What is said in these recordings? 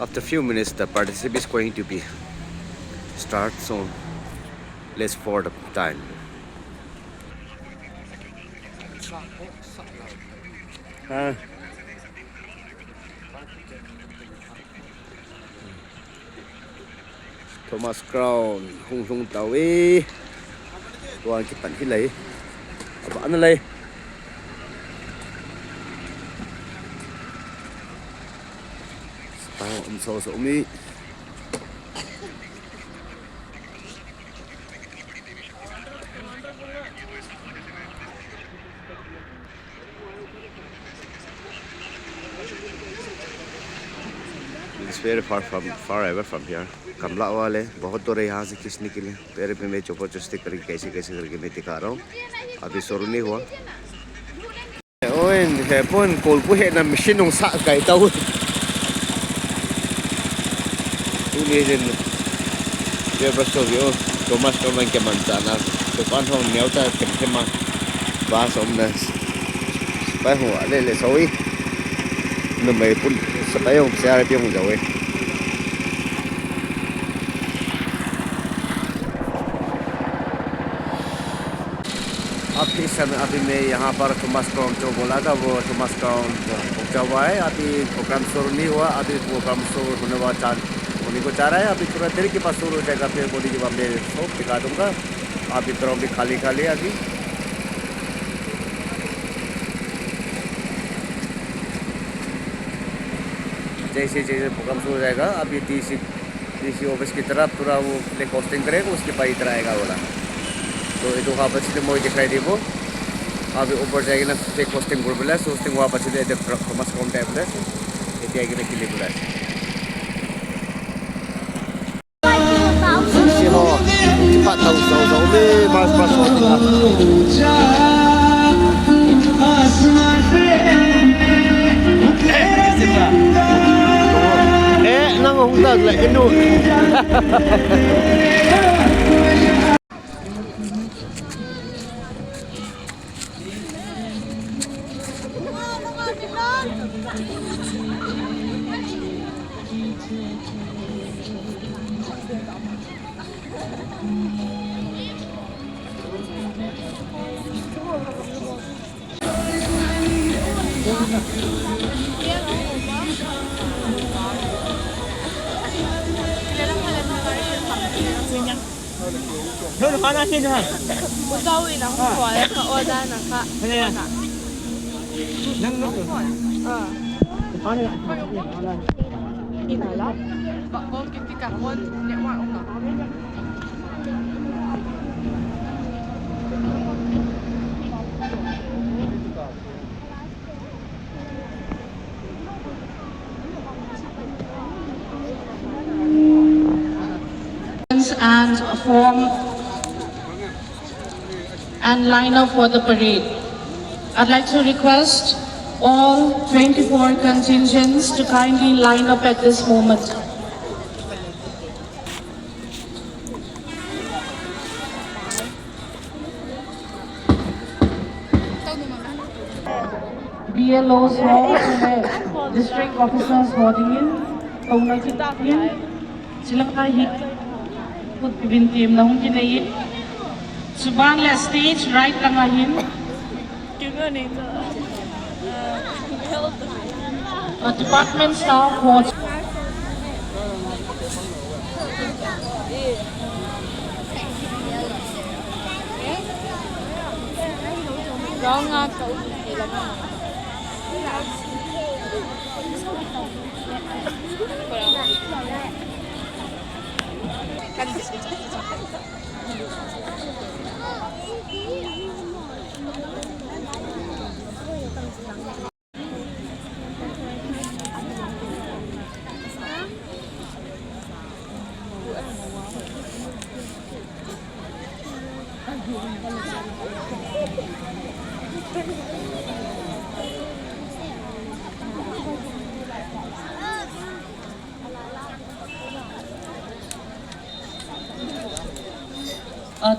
After a few minutes, the participant is going to be start. So let's for the time. Thomas Crown hung hung tàu ấy tuan cái bản hít lấy bạn lấy so so mi it's very far away from here. कमला वाले बहुत दूर है यहाँ से खींचने के लिए पैर पे मैं चौपा चुस्ती करके कैसे कैसे करके मैं दिखा रहा हूँ अभी शुरू नहीं हुआ ओए है पन कोल को है ना मशीन उन सा कहता हूँ तू ले जिन ये बस हो गया Thomas को मैं क्या मानता ना तो कौन हम न्याउता के मां बास हमने बाय हुआ ले सोई न मैं पुन सताया हूँ से आ रही हूँ जाओ अभी समय अभी मैं यहाँ पर थॉमस क्राउन जो बोला था वो थॉमस क्राउन पहुँचा हुआ है अभी प्रोग्राम शुरू नहीं हुआ अभी प्रोग्राम शुरू होने को चाह रहा है अभी थोड़ा देर के पास शुरू हो जाएगा फिर बोली जब मैं शॉप दिखा दूँगा अभी ग्राउंड भी खाली अभी जैसे जैसे प्रोग्राम शुरू हो जाएगा अभी डीसी ऑफिस की तरफ पूरा वो फ्लैग होस्टिंग करेगा उसके बाद इधर आएगा बोला तो itu apa sih mau dikai dia bu? Abi ऊपर जाएगी ना फ्लैग होस्टिंग ग्रुप बोला होस्टिंग वहाँ पर चले जब थॉमस क्राउन टाइप बोला ये आएगी ना किले बोला cepat tahu ni mas nang hong lại cái nụ thôi được con ăn xin hả? Bữa đâu thì nóng khỏi là cậu ra là khá. Thế này à? Nâng nâng được. Con này ạ. Đi nào lắm. Bọn cô cái cảm ơn điện thoại ông nào. And form and line up for the parade. I'd like to request all 24 contingents to kindly line up at this moment. BLOs district officers holding in. Silang kahit pipin team na hong kinayin. Subang la stage right lang ahin. Department staff watch. Đó nga cậu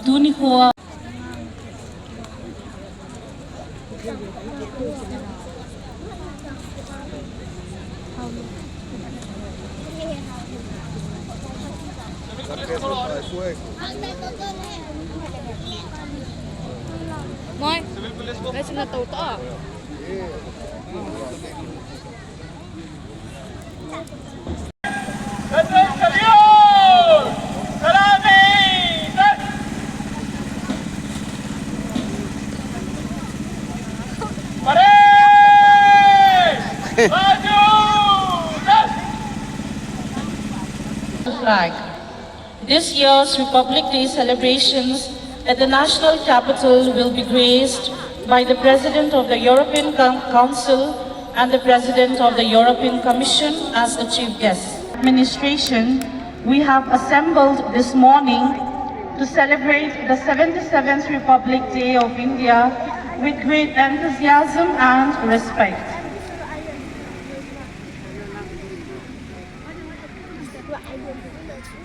Tunihua. Moi, lấy xin là tàu to. Flag. This year's Republic Day celebrations at the National Capital will be graced by the President of the European Council and the President of the European Commission as the chief guests. Administration, we have assembled this morning to celebrate the 77th Republic Day of India with great enthusiasm and respect.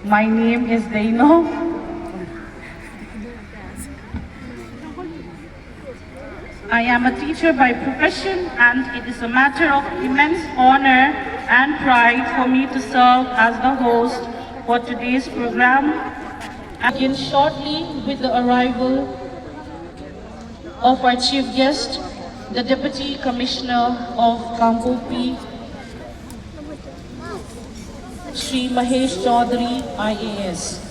My name is Daino. I am a teacher by profession, and it is a matter of immense honor and pride for me to serve as the host for today's program. I begin shortly with the arrival of our chief guest, the Deputy Commissioner of Kampopi, Shri Mahesh Chaudhary, IAS.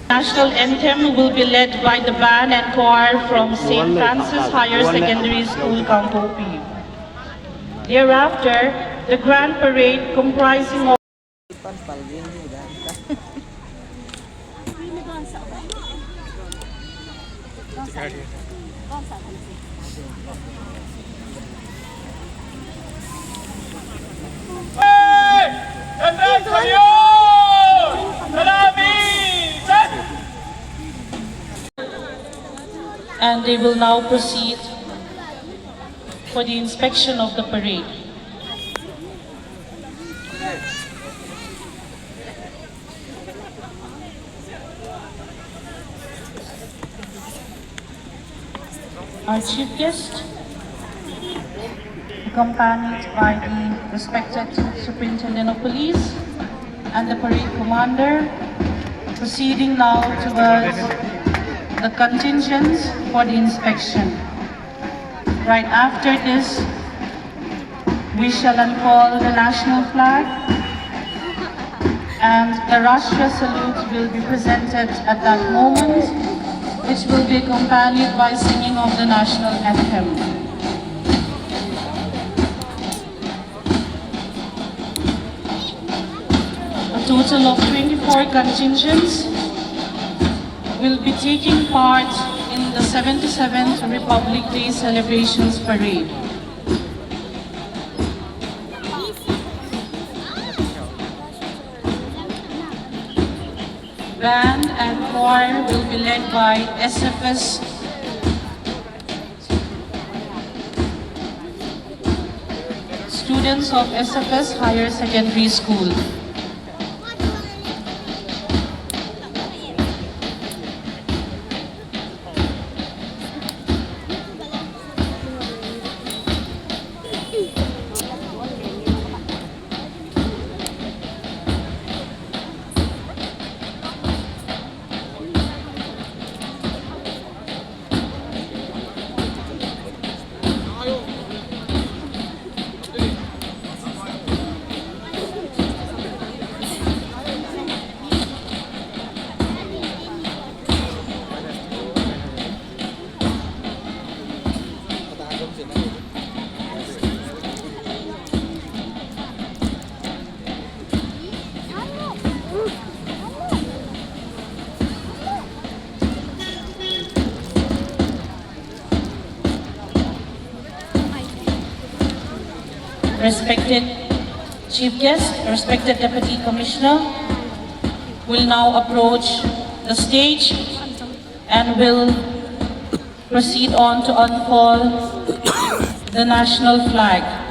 National anthem will be led by the band and choir from St. Francis Higher Secondary School, Kampopi. Thereafter, the grand parade comprising of and they will now proceed for the inspection of the parade. Our chief guest, accompanied by the respected Superintendent of Police and the parade commander, proceeding now towards the contingents for the inspection. Right after this, we shall unfurl the national flag and the Rashtriya salute will be presented at that moment, which will be accompanied by singing of the national anthem. A total of 24 contingents will be taking part in the 77th Republic Day celebrations parade. Band and choir will be led by SFS students of SFS Higher Secondary School. Respected Chief Guest, respected Deputy Commissioner, will now approach the stage and will proceed on to unfurl the national flag.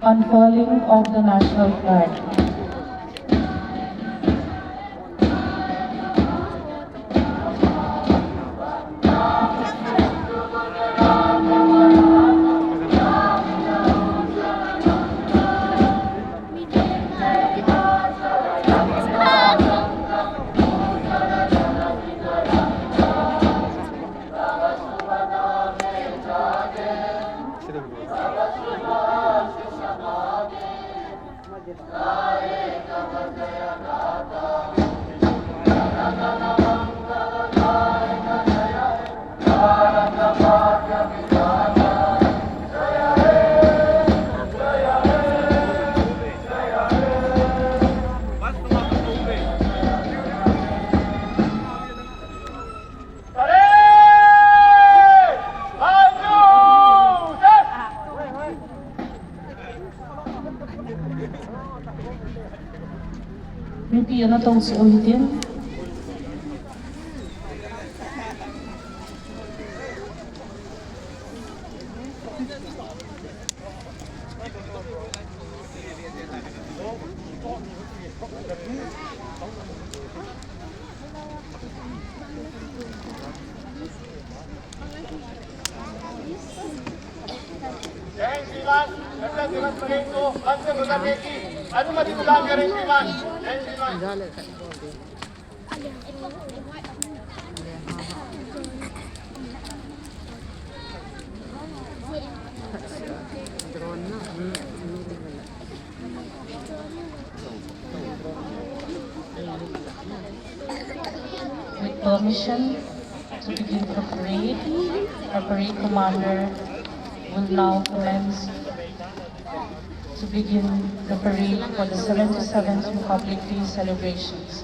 Unfurling of the national flag. Mimpi na tong si ulitin. With permission to begin the parade, our parade commander will now commence to begin the parade for the 77th Republic Day celebrations.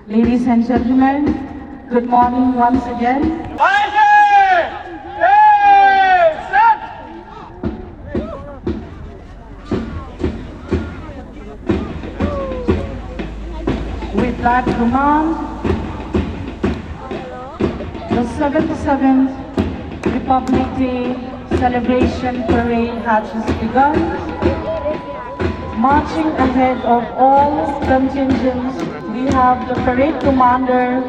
Ladies and gentlemen, good morning once again. With that command, the 77th Republic Day celebration parade has begun. Marching ahead of all contingents, we have the parade commander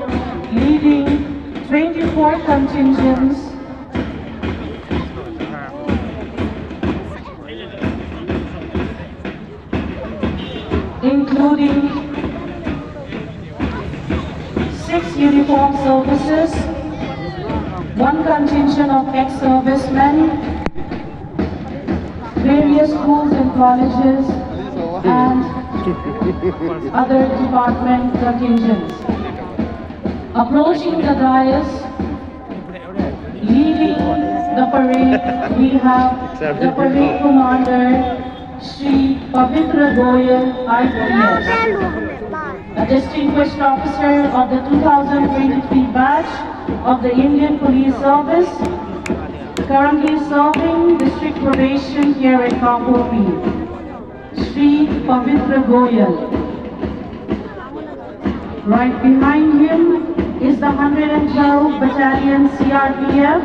leading 24 contingents, including 6 uniformed services, 1 contingent of ex-servicemen, various schools and colleges, and other department contingents. Approaching the dais, leading the parade, we have the parade commander, Shri Pavitra Goyal, IPS, a distinguished officer of the 2023 batch of the Indian Police Service, currently serving district probation here at Kampopi. Shri Pavitra Goyal. Right behind him is the 112 Battalion CRPF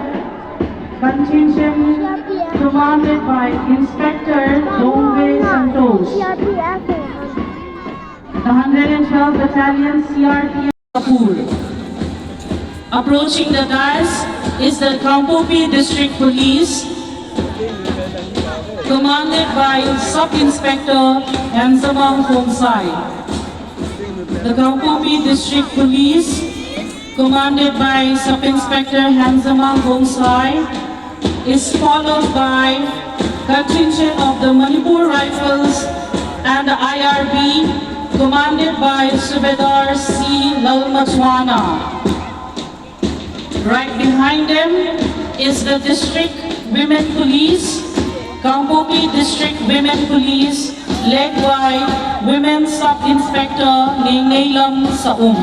contingent commanded by Inspector Dongwe Santosh. The 112 Battalion CRPF Kapur. Approaching the dais is the Kampopi District Police, commanded by Sub-Inspector Hansamang Khonsai. The Kangpopi District Police, commanded by Sub-Inspector Hansamang Khonsai, is followed by contingent of the Manipur Rifles and the IRB, commanded by Subedar C. Lalmachwana. Right behind them is the District Women Police, Kangpopi District Women Police, led by Women Sub-Inspector Ningnelam Saum.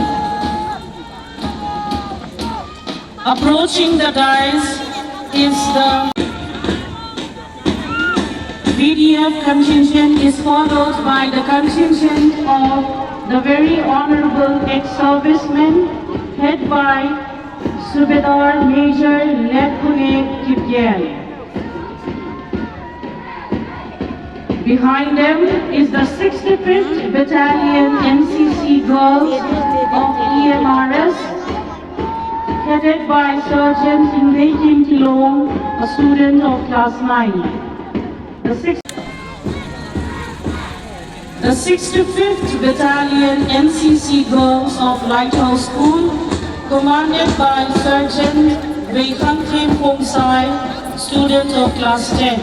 Approaching the dais is the VDF contingent, is followed by the contingent of the very honorable ex-servicemen, head by Subedar Major Lepune Kipyen. Behind them is the 65th Battalion NCC Girls of EMRS, headed by Sergeant Ingray Kim Kilong, a student of class 9. The 65th Battalion NCC Girls of Lighthouse School, commanded by Sergeant Weikhang Kim Khonsai, student of class 10.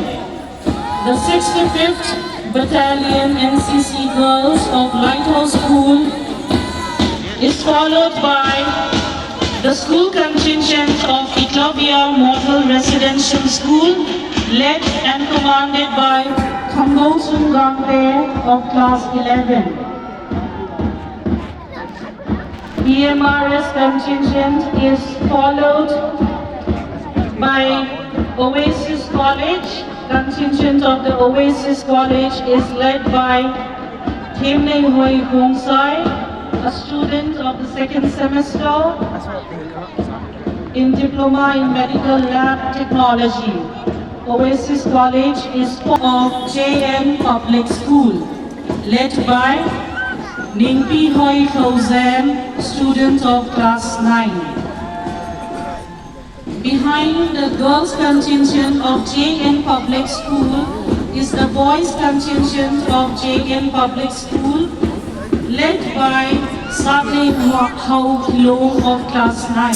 The 65th Battalion NCC Girls of Lighthouse School is followed by the school contingent of Eklavya Model Residential School, led and commanded by Thangol Sungangpe of class 11. EMRS contingent is followed by Oasis College. Contingent of the Oasis College is led by Themnei Hoi Khonsai, a student of the second semester in Diploma in Medical Lab Technology. Oasis College is of JN Public School, led by Ningpi Hoi Khozan, student of class 9. Behind the girls contingent of JN Public School is the boys contingent of JN Public School, led by Sagne Hau Kilo of class 9.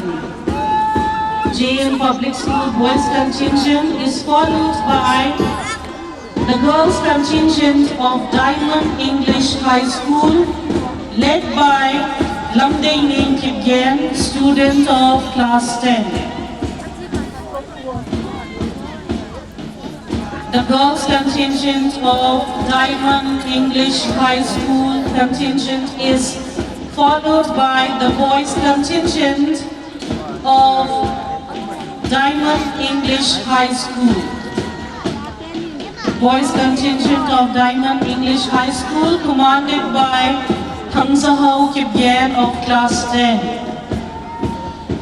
JN Public School boys contingent is followed by the girls contingent of Diamond English High School, led by Lamdei Ning Kipgen, student of class 10. The girls contingent of Diamond English High School contingent is followed by the boys contingent of Diamond English High School. Boys contingent of Diamond English High School, commanded by Thangzahau Kipyen of class 10.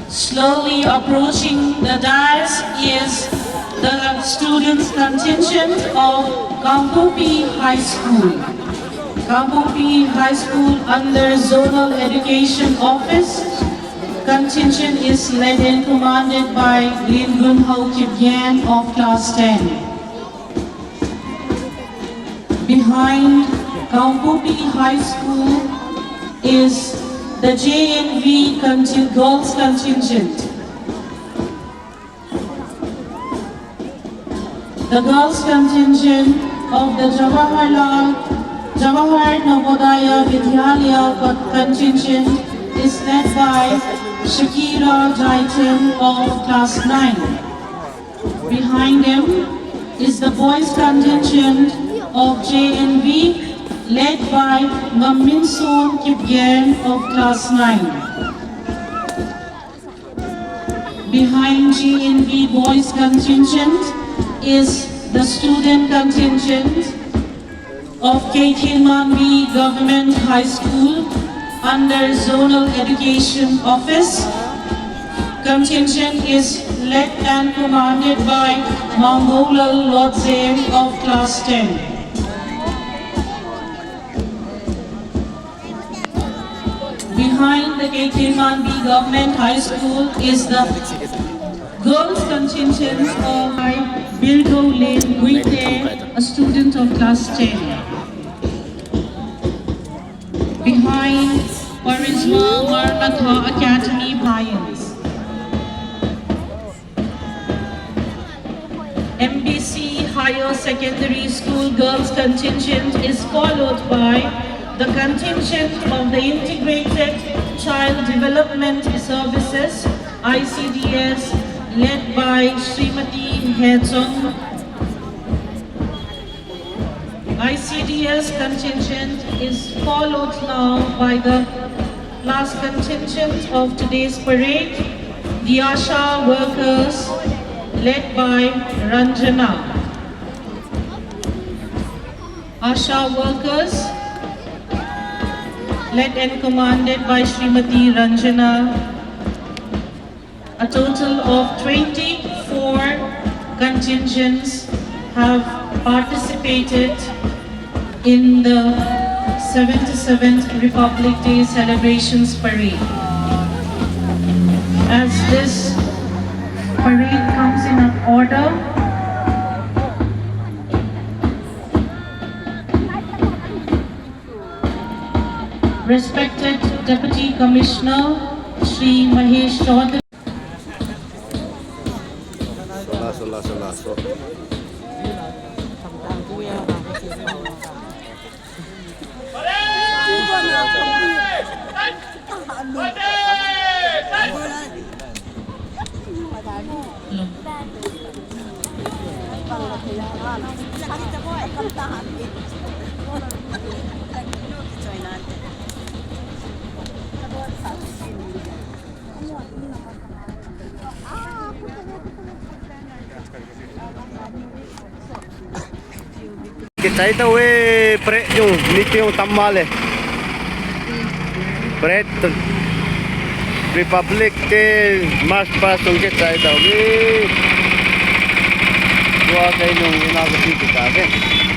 Slowly approaching the dais is the students contingent of Kangpopi High School. Kangpopi High School under Zonal Education Office. Contingent is led and commanded by Lin Gunhau Kipyen of class 10. Behind Kangpopi High School is the JNV girls contingent. The girls contingent of the Jawahar Navodaya Vidyalaya contingent is led by Shakira Jaitan of class 9. Behind him is the boys contingent of JNV, led by Ngamin Son Kipgen of class 9. Behind JNV boys contingent is the student contingent of Keithilmanvi Government High School under Zonal Education Office. Contingent is led and commanded by Mangolal Lodze of class 10. Behind the Keithilmanvi Government High School is the Girls contingent of Bilgo Lane Guite, a student of class 10. Behind Parisma Maranatha Academy Lions. MBC Higher Secondary School Girls contingent is followed by the contingent of the Integrated Child Development Services, ICDS, led by Srimati Hechong. ICDS contingent is followed now by the last contingent of today's parade, the ASHA workers, led by Ranjana. ASHA workers, led and commanded by Srimati Ranjana. A total of 24 contingents have participated in the 77th Republic Day celebrations parade. As this parade comes in order, respected Deputy Commissioner Shri Mahesh Chaudhary. So. Kita ito pre yung nito yung tamale. Pre Republic Day mas pasong kita ito. Dua kayo nung inabot dito sa akin.